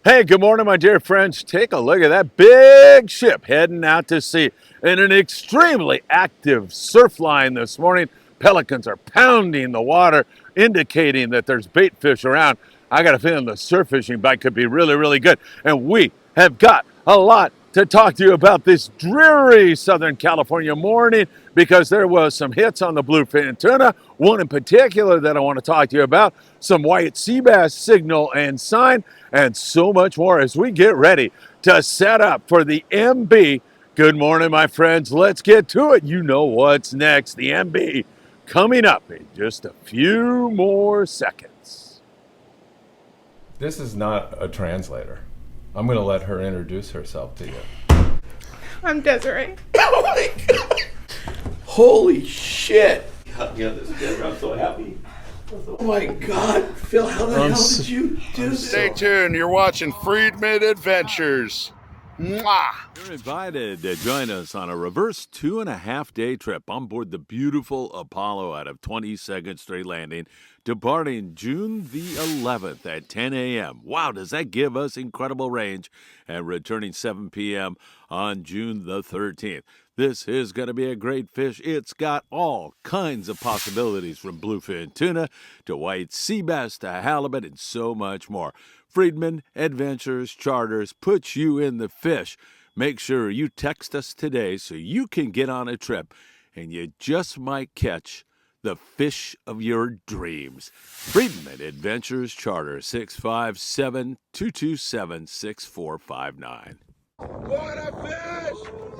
Hey, good morning, my dear friends. Take a look at that big ship heading out to sea in an extremely active surf line this morning. Pelicans are pounding the water, indicating that there's bait fish around. I got a feeling the surf fishing bite could be really, really good. And we have got a lot to talk to you about this dreary Southern California morning because there was some hits on the bluefin tuna, one in particular that I want to talk to you about, some white sea bass signal and sign, and so much more as we get ready to set up for the MB. Good morning, my friends. Let's get to it. You know what's next. The MB coming up in just a few more seconds. This is not a translator. I'm going to let her introduce herself to you. I'm Desiree. Oh my God. Holy shit. God, yeah, this is I'm so happy. Oh my God. Phil, how the hell did you do this? Stay tuned. You're watching Friedman Adventures. Mwah! You're invited to join us on a reverse 2.5-day trip on board the beautiful Apollo out of 22nd Street Landing, departing June the 11th at 10 a.m. Wow, does that give us incredible range? And returning 7 p.m. on June the 13th. This is going to be a great fish. It's got all kinds of possibilities from bluefin tuna to white sea bass to halibut and so much more. Friedman Adventures Charters puts you in the fish. Make sure you text us today so you can get on a trip and you just might catch the fish of your dreams. Friedman Adventures Charter 657-227-6459. What a fish!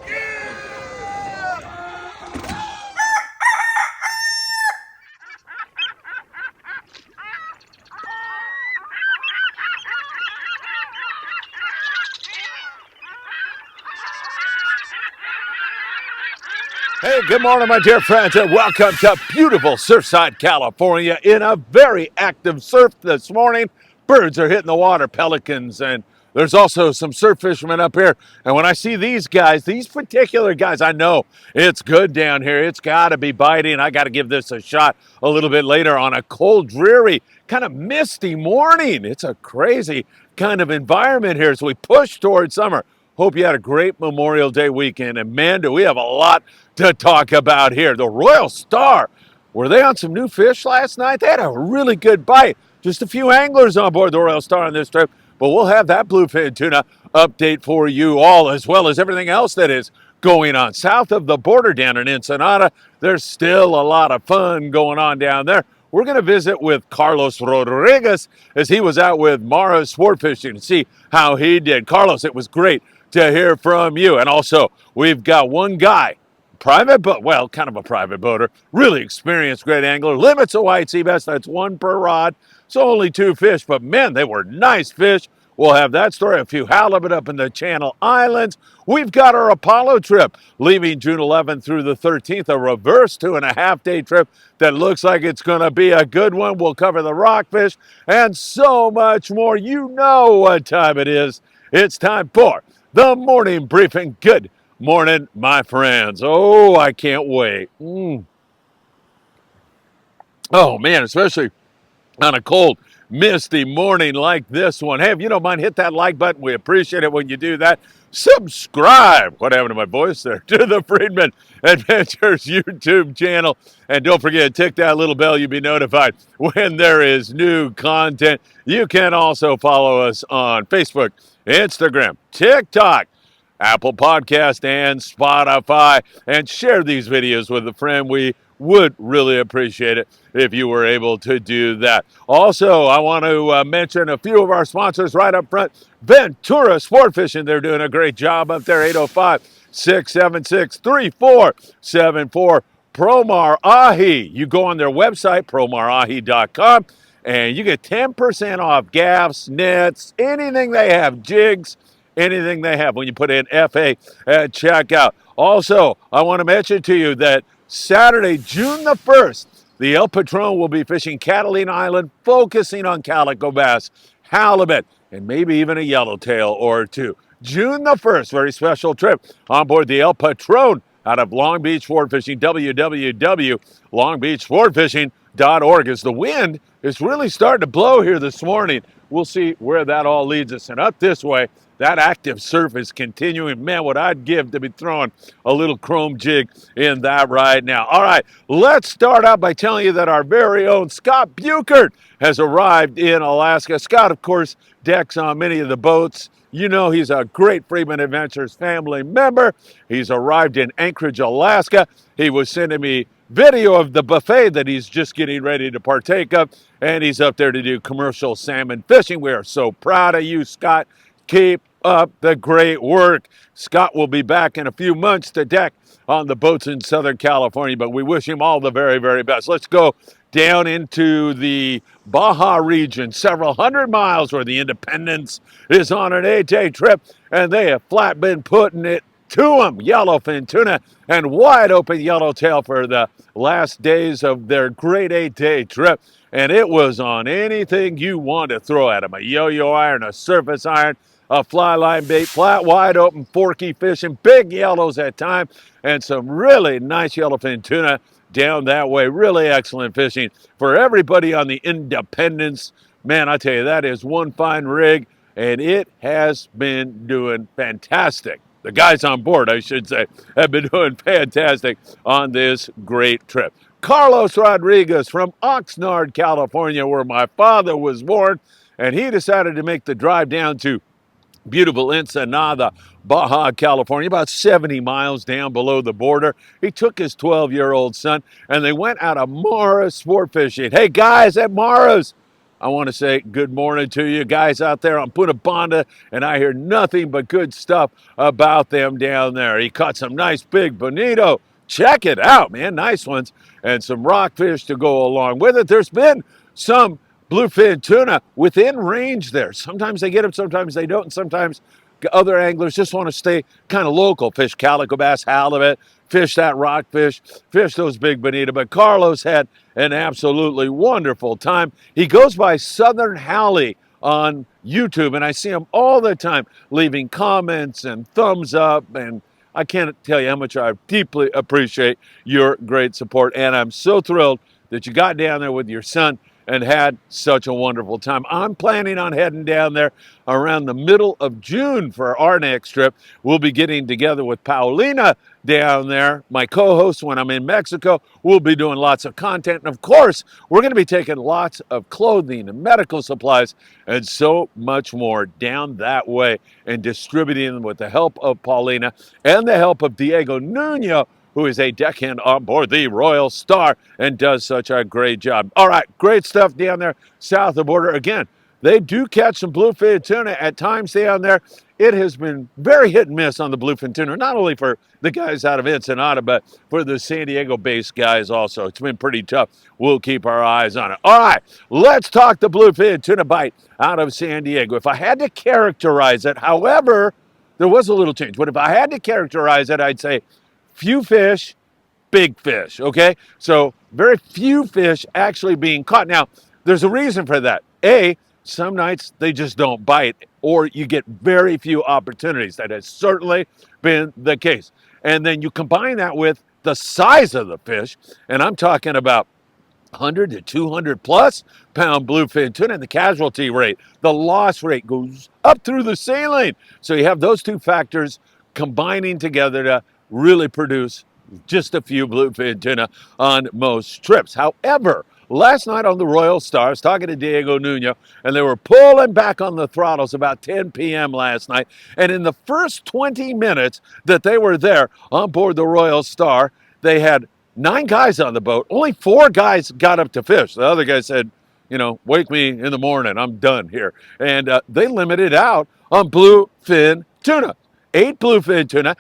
Yeah! Hey, good morning, my dear friends, and welcome to beautiful Surfside, California in a very active surf this morning. Birds are hitting the water, pelicans, and there's also some surf fishermen up here. And when I see these guys, these particular guys, I know it's good down here. It's got to be biting. I got to give this a shot a little bit later on a cold, dreary, kind of misty morning. It's a crazy kind of environment here as we push towards summer. Hope you had a great Memorial Day weekend. And man, do we have a lot to talk about here. The Royal Star, were they on some new fish last night? They had a really good bite. Just a few anglers on board the Royal Star on this trip, but we'll have that bluefin tuna update for you all, as well as everything else that is going on south of the border down in Ensenada. There's still a lot of fun going on down there. We're going to visit with Carlos Rodriguez as he was out with Mara Sport Fishing and see how he did. Carlos, it was great to hear from you. And also, we've got one guy, private boat, well, kind of a private boater, really experienced, great angler, limits of white sea bass, that's one per rod, so only 2 fish, but man, they were nice fish. We'll have that story, a few halibut up in the Channel Islands. We've got our Apollo trip, leaving June 11th through the 13th, a reverse 2.5-day trip that looks like it's going to be a good one. We'll cover the Rockfish and so much more. You know what time it is. It's time for the morning briefing. Good morning, my friends. Oh, I can't wait. Oh, man, especially on a cold, misty morning like this one. Hey, if you don't mind, hit that like button. We appreciate it when you do that. Subscribe, what happened to my voice there, to the Friedman Adventures YouTube channel. And don't forget, tick that little bell. You'll be notified when there is new content. You can also follow us on Facebook, Instagram, TikTok, Apple Podcast, and Spotify, and share these videos with a friend. We would really appreciate it if you were able to do that. Also, I want to mention a few of our sponsors right up front. Ventura Sport Fishing, they're doing a great job up there, 805-676-3474. Promar Ahi, you go on their website, promarahi.com, and you get 10% off gaffs, nets, anything they have, jigs, anything they have when you put in FA at checkout. Also, I want to mention to you that Saturday, June the 1st, the El Patron will be fishing Catalina Island, focusing on calico bass, halibut, and maybe even a yellowtail or two. June the 1st, very special trip on board the El Patron out of Long Beach Sport Fishing, www.longbeachsportfishing.org. As the wind is really starting to blow here this morning, we'll see where that all leads us. And up this way, that active surf is continuing. Man, what I'd give to be throwing a little chrome jig in that right now. All right, let's start out by telling you that our very own Scott Buchert has arrived in Alaska. Scott, of course, decks on many of the boats. You know he's a great Friedman Adventures family member. He's arrived in Anchorage, Alaska. He was sending me video of the buffet that he's just getting ready to partake of, and he's up there to do commercial salmon fishing. We are so proud of you, Scott. Keep up the great work. Scott will be back in a few months to deck on the boats in Southern California, but we wish him all the very, very best. Let's go down into the Baja region, several hundred miles, where the Independence is on an 8-day trip, and they have flat been putting it to them. Yellowfin tuna and wide open yellowtail for the last days of their great 8-day trip. And it was on anything you want to throw at them. A yo-yo iron, a surface iron, a fly line bait, flat, wide open, forky fishing, big yellows at times, and some really nice yellowfin tuna down that way. Really excellent fishing for everybody on the Independence. Man, I tell you, that is one fine rig, and it has been doing fantastic. The guys on board, I should say, have been doing fantastic on this great trip. Carlos Rodriguez from Oxnard, California, where my father was born, and he decided to make the drive down to beautiful Ensenada, Baja, California, about 70 miles down below the border. He took his 12-year-old son, and they went out of Mara's sport fishing. Hey, guys at Mara's, I want to say good morning to you guys out there on Punta Banda, and I hear nothing but good stuff about them down there. He caught some nice big bonito. Check it out, man. Nice ones. And some rockfish to go along with it. There's been some bluefin tuna within range there. Sometimes they get them, sometimes they don't, and sometimes other anglers just want to stay kind of local. Fish calico bass, halibut, fish that rockfish, fish those big bonita. But Carlos had an absolutely wonderful time. He goes by Southern Howley on YouTube, and I see him all the time leaving comments and thumbs up, and I can't tell you how much I deeply appreciate your great support, and I'm so thrilled that you got down there with your son and had such a wonderful time. I'm planning on heading down there around the middle of June for our next trip. We'll be getting together with Paulina down there, my co-host, when I'm in Mexico. We'll be doing lots of content. And of course, we're going to be taking lots of clothing and medical supplies and so much more down that way and distributing them with the help of Paulina and the help of Diego Nuno, who is a deckhand on board the Royal Star and does such a great job. All right, great stuff down there south of the border. Again, they do catch some bluefin tuna at times down there. It has been very hit and miss on the bluefin tuna, not only for the guys out of Ensenada, but for the San Diego-based guys also. It's been pretty tough. We'll keep our eyes on it. All right, let's talk the bluefin tuna bite out of San Diego. If I had to characterize it, however, there was a little change, but if I had to characterize it, I'd say few fish, big fish, okay? So very few fish actually being caught. Now, there's a reason for that. A, some nights they just don't bite, or you get very few opportunities. That has certainly been the case. And then you combine that with the size of the fish, and I'm talking about 100 to 200 plus pound bluefin tuna, and the casualty rate, the loss rate goes up through the ceiling. So you have those two factors combining together to really produce just a few bluefin tuna on most trips. However, last night on the Royal Star, I was talking to Diego Nuno, and they were pulling back on the throttles about 10 p.m. last night. And in the first 20 minutes that they were there on board the Royal Star, they had 9 guys on the boat. Only 4 guys got up to fish. The other guy said, you know, wake me in the morning. I'm done here. And they limited out on bluefin tuna. 8 bluefin tuna.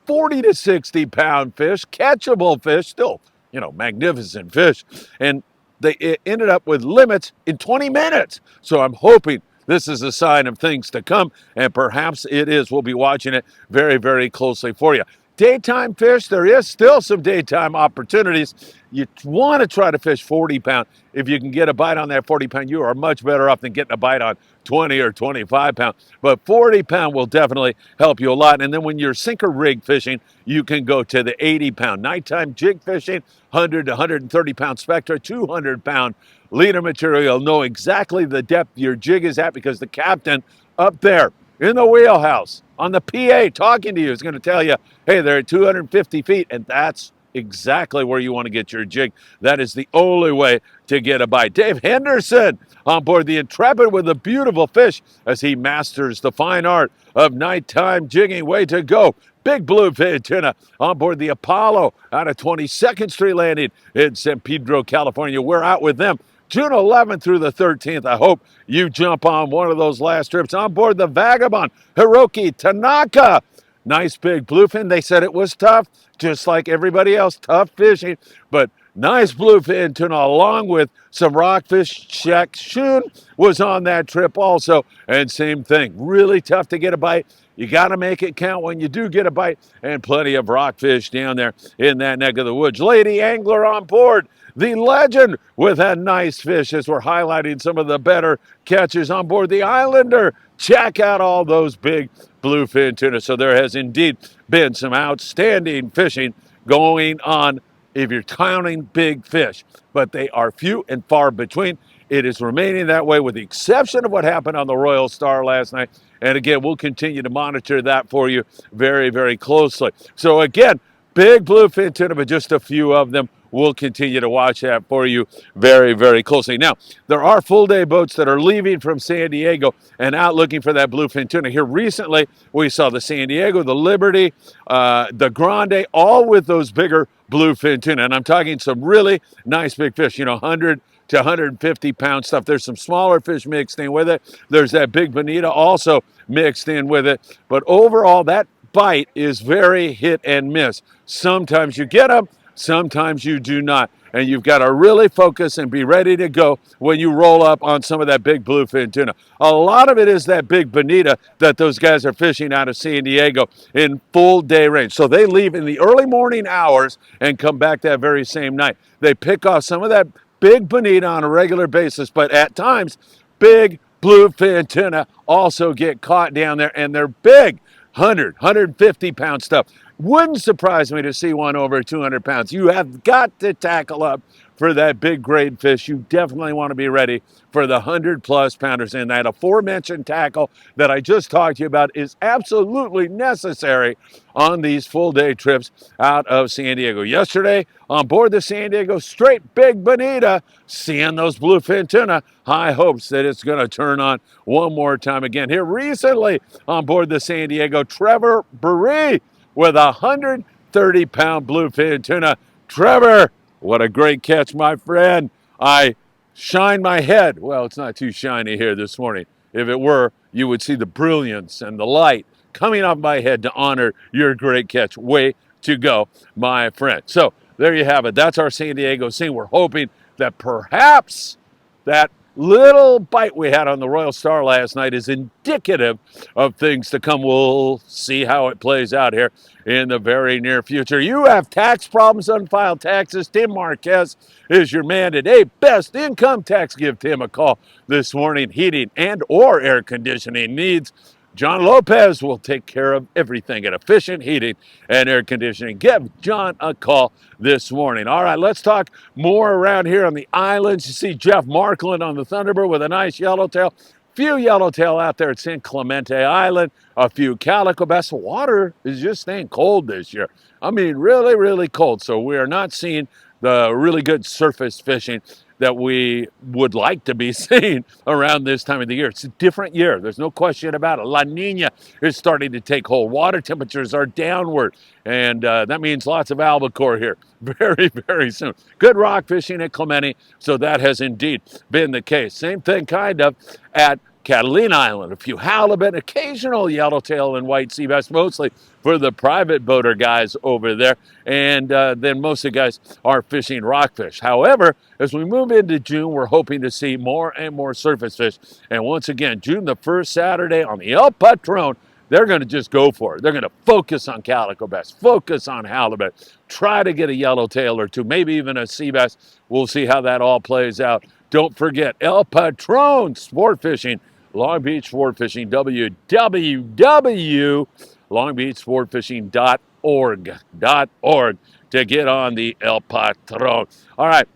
40 to 60 pound fish, catchable fish, still, you know, magnificent fish. And they ended up with limits in 20 minutes. So I'm hoping this is a sign of things to come, and perhaps it is. We'll be watching it very, very closely for you. Daytime fish, there is still some daytime opportunities. You want to try to fish 40 pound. If you can get a bite on that 40 pound, you are much better off than getting a bite on 20 or 25 pound. But 40 pound will definitely help you a lot. And then when you're sinker rig fishing, you can go to the 80 pound. Nighttime jig fishing, 100 to 130 pound spectra, 200 pound leader material. You'll know exactly the depth your jig is at because the captain up there in the wheelhouse on the PA talking to you is going to tell you, hey, they're at 250 feet, and that's exactly where you want to get your jig. That is the only way to get a bite. Dave Henderson on board the Intrepid with a beautiful fish as he masters the fine art of nighttime jigging. Way to go. Big bluefin tuna on board the Apollo out of 22nd Street Landing in San Pedro, California. We're out with them June 11th through the 13th. I hope you jump on one of those last trips on board the Vagabond Hiroki Tanaka. Nice big bluefin. They said it was tough, just like everybody else, tough fishing, but nice bluefin tuna along with some rockfish. Shaq Shun was on that trip also, and same thing, really tough to get a bite. You got to make it count when you do get a bite, and plenty of rockfish down there in that neck of the woods. Lady angler on board the Legend with a nice fish as we're highlighting some of the better catches on board the Islander. Check out all those big bluefin tuna. So there has indeed been some outstanding fishing going on if you're counting big fish, but they are few and far between. It is remaining that way with the exception of what happened on the Royal Star last night. And again, we'll continue to monitor that for you very, very closely. So again, big bluefin tuna, but just a few of them. We'll continue to watch that for you very, very closely. Now, there are full-day boats that are leaving from San Diego and out looking for that bluefin tuna. Here recently, we saw the San Diego, the Liberty, the Grande, all with those bigger bluefin tuna. And I'm talking some really nice big fish, 100 to 150 pound stuff. There's some smaller fish mixed in with it. There's that big bonita also mixed in with it. But overall, that bite is very hit and miss. Sometimes you get them, sometimes you do not. And you've got to really focus and be ready to go when you roll up on some of that big bluefin tuna. A lot of it is that big bonita that those guys are fishing out of San Diego in full day range. So they leave in the early morning hours and come back that very same night. They pick off some of that big bonita on a regular basis, but at times, big bluefin tuna also get caught down there, and they're big, 100, 150 pound stuff. Wouldn't surprise me to see one over 200 pounds. You have got to tackle up for that big grade fish. You definitely want to be ready for the 100+ pounders. And that aforementioned tackle that I just talked to you about is absolutely necessary on these full day trips out of San Diego. Yesterday on board the San Diego, straight big bonita, seeing those bluefin tuna. High hopes that it's going to turn on one more time again. Here recently on board the San Diego, Trevor Buree with a 130-pound bluefin tuna. Trevor, what a great catch, my friend. I shine my head. Well, it's not too shiny here this morning. If it were, you would see the brilliance and the light coming off my head to honor your great catch. Way to go, my friend. So there you have it. That's our San Diego scene. We're hoping that perhaps that little bite we had on the Royal Star last night is indicative of things to come. We'll see how it plays out here in the very near future. You have tax problems, unfiled taxes. Tim Marquez is your man today. Best income tax. Give Tim a call this morning. Heating and or air conditioning needs. John Lopez will take care of everything at Efficient Heating and Air Conditioning. Give John a call this morning. All right, let's talk more around here on the islands. You see Jeff Markland on the Thunderbird with a nice yellowtail. Few yellowtail out there at San Clemente Island. A few calico bass. The water is just staying cold this year. I mean, really, really cold. So we are not seeing the really good surface fishing that we would like to be seeing around this time of the year. It's a different year. There's no question about it. La Nina is starting to take hold. Water temperatures are downward, and that means lots of albacore here very, very soon. Good rock fishing at Clemente, so that has indeed been the case. Same thing kind of at Catalina Island. A few halibut, occasional yellowtail and white sea bass, mostly for the private boater guys over there. And then most of the guys are fishing rockfish. However, as we move into June, we're hoping to see more and more surface fish. And once again, June the 1st Saturday on the El Patron, they're going to just go for it. They're going to focus on calico bass, focus on halibut, try to get a yellowtail or two, maybe even a sea bass. We'll see how that all plays out. Don't forget El Patron Sport Fishing, Long Beach Sport Fishing, www.longbeachsportfishing.org to get on the El Patron. All right,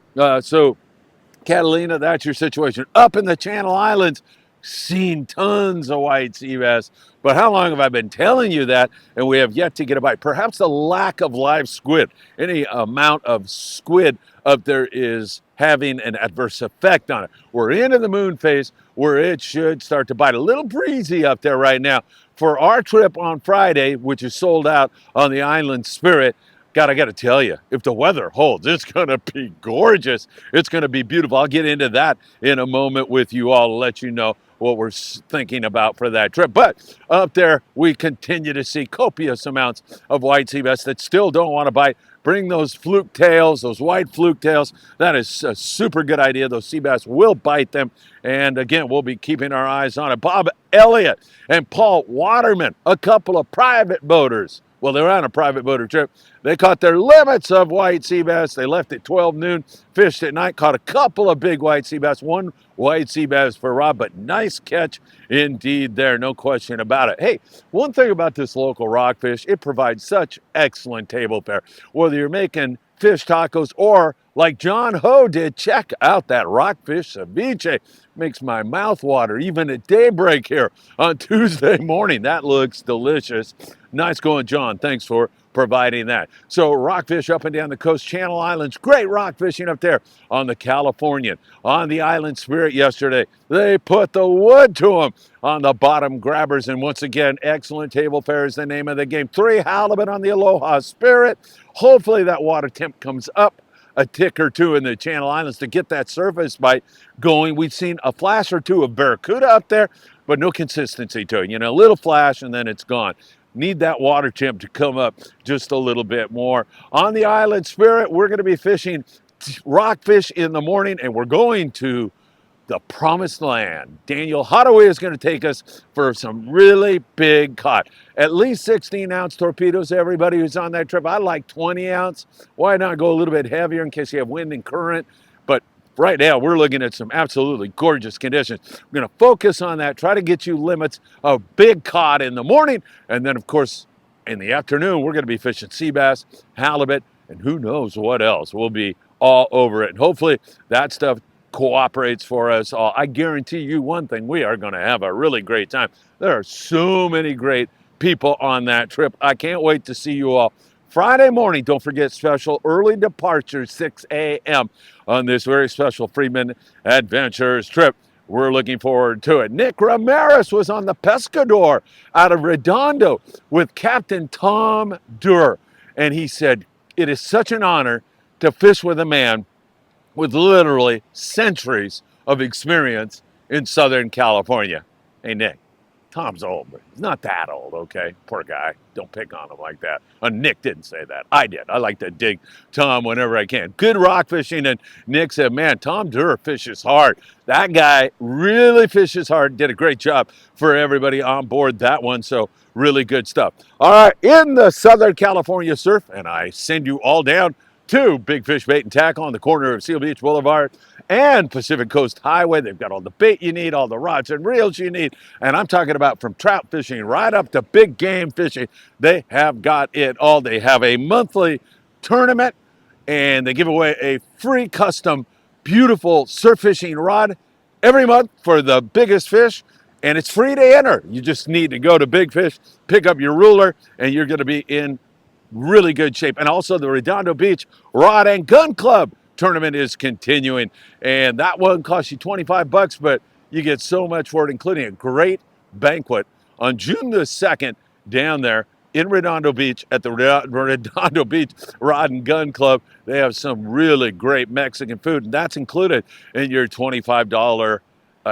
so Catalina, that's your situation. Up in the Channel Islands, seen tons of white sea bass. But how long have I been telling you that? And we have yet to get a bite. Perhaps the lack of live squid. Any amount of squid up there is having an adverse effect on it. We're into the moon phase where it should start to bite. A little breezy up there right now. For our trip on Friday, which is sold out on the Island Spirit, God, I got to tell you, if the weather holds, it's going to be gorgeous. It's going to be beautiful. I'll get into that in a moment with you all to let you know what we're thinking about for that trip. But up there, we continue to see copious amounts of white sea bass that still don't want to bite. Bring those fluke tails, those white fluke tails. That is a super good idea. Those sea bass will bite them. And again, we'll be keeping our eyes on it. Bob Elliott and Paul Waterman, a couple of private boaters. Well, they were on a private boater trip. They caught their limits of white sea bass. They left at 12 noon, fished at night, caught a couple of big white sea bass, one white sea bass per rod, but nice catch indeed there, no question about it. Hey, one thing about this local rockfish, it provides such excellent table fare. Whether you're making fish tacos or like John Ho did, check out that rockfish ceviche. Makes my mouth water even at daybreak here on Tuesday morning. That looks delicious. Nice going, John. Thanks for providing that. So rockfish up and down the coast, Channel Islands, great rock fishing up there on the Californian, on the Island Spirit yesterday. They put the wood to them on the bottom grabbers. And once again, excellent table fare is the name of the game. 3 halibut on the Aloha Spirit. Hopefully that water temp comes up a tick or two in the Channel Islands to get that surface bite going. We've seen a flash or two of barracuda up there, but no consistency to it. You know, a little flash and then it's gone. Need that water temp to come up just a little bit more. On the Island Spirit, we're going to be fishing rockfish in the morning, and we're going to the promised land. Daniel Hadaway is going to take us for some really big caught. At least 16-ounce torpedoes, everybody who's on that trip. I like 20-ounce. Why not go a little bit heavier in case you have wind and current? But right now, we're looking at some absolutely gorgeous conditions. We're going to focus on that, try to get you limits of big cod in the morning. And then, of course, in the afternoon, we're going to be fishing sea bass, halibut, and who knows what else. We'll be all over it. And hopefully that stuff cooperates for us all. I guarantee you one thing, we are going to have a really great time. There are so many great people on that trip. I can't wait to see you all. Friday morning, don't forget special early departure, 6 a.m. on this very special Friedman Adventures trip. We're looking forward to it. Nick Ramirez was on the Pescador out of Redondo with Captain Tom Durr. And he said, it is such an honor to fish with a man with literally centuries of experience in Southern California. Hey, Nick, Tom's old, but he's not that old, okay? Poor guy. Don't pick on him like that. Nick didn't say that. I did. I like to dig Tom whenever I can. Good rock fishing, and Nick said, man, Tom Durr fishes hard. That guy really fishes hard. Did a great job for everybody on board that one, so really good stuff. All right, in the Southern California surf, and I send you all down to Big Fish Bait and Tackle on the corner of Seal Beach Boulevard and Pacific Coast Highway. They've got all the bait you need, all the rods and reels you need. And I'm talking about from trout fishing right up to big game fishing. They have got it all. They have a monthly tournament and they give away a free custom, beautiful surf fishing rod every month for the biggest fish. And it's free to enter. You just need to go to Big Fish, pick up your ruler, and you're going to be in really good shape. And also the Redondo Beach Rod and Gun Club tournament is continuing, and that one costs you $25, but you get so much for it, including a great banquet on June the 2nd down there in Redondo Beach at the Redondo Beach Rod and Gun Club. They have some really great Mexican food, and that's included in your $25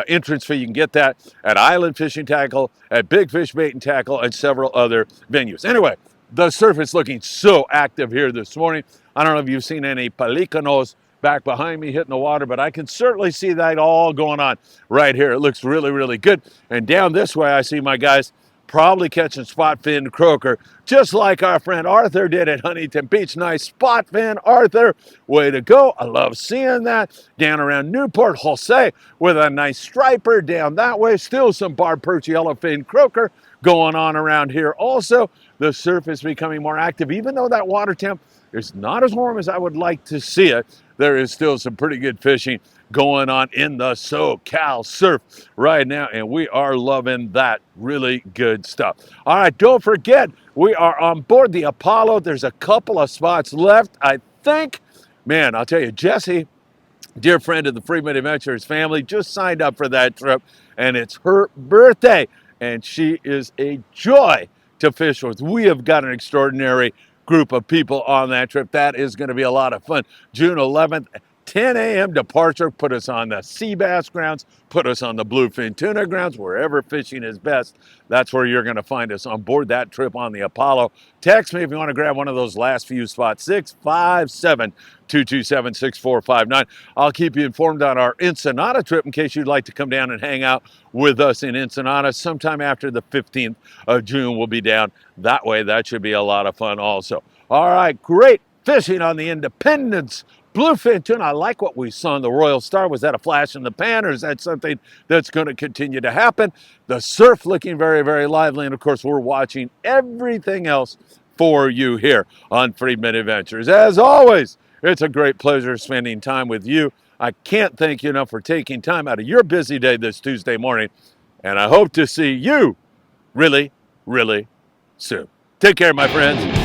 entrance fee. You can get that at Island Fishing Tackle, at Big Fish Bait and Tackle, and several other venues. Anyway, the surf is looking so active here this morning. I don't know if you've seen any pelicanos back behind me hitting the water, but I can certainly see that all going on right here. It looks really, really good. And down this way, I see my guys probably catching spot fin croaker, just like our friend Arthur did at Huntington Beach. Nice spot fin, Arthur. Way to go. I love seeing that. Down around Newport, Jose with a nice striper down that way. Still some barb perch, yellowfin croaker going on around here also. The surf is becoming more active, even though that water temp is not as warm as I would like to see it. There is still some pretty good fishing going on in the SoCal surf right now, and we are loving that. Really good stuff. All right, don't forget, we are on board the Apollo. There's a couple of spots left, I think. Man, I'll tell you, Jesse, dear friend of the Friedman Adventures family, just signed up for that trip, and it's her birthday, and she is a joy to fish with. We have got an extraordinary group of people on that trip. That is going to be a lot of fun. June 11th, 10 a.m. departure, put us on the seabass grounds, put us on the bluefin tuna grounds, wherever fishing is best. That's where you're going to find us on board that trip on the Apollo. Text me if you want to grab one of those last few spots, 657-227-6459. I'll keep you informed on our Ensenada trip in case you'd like to come down and hang out with us in Ensenada. Sometime after the 15th of June, we'll be down that way. That should be a lot of fun also. All right, great fishing on the Independence bluefin tuna. I like what we saw in the Royal Star. Was that a flash in the pan, or is that something that's going to continue to happen? The surf looking very, very lively, and of course, we're watching everything else for you here on Friedman Adventures. As always, it's a great pleasure spending time with you. I can't thank you enough for taking time out of your busy day this Tuesday morning, and I hope to see you really, really soon. Take care, my friends.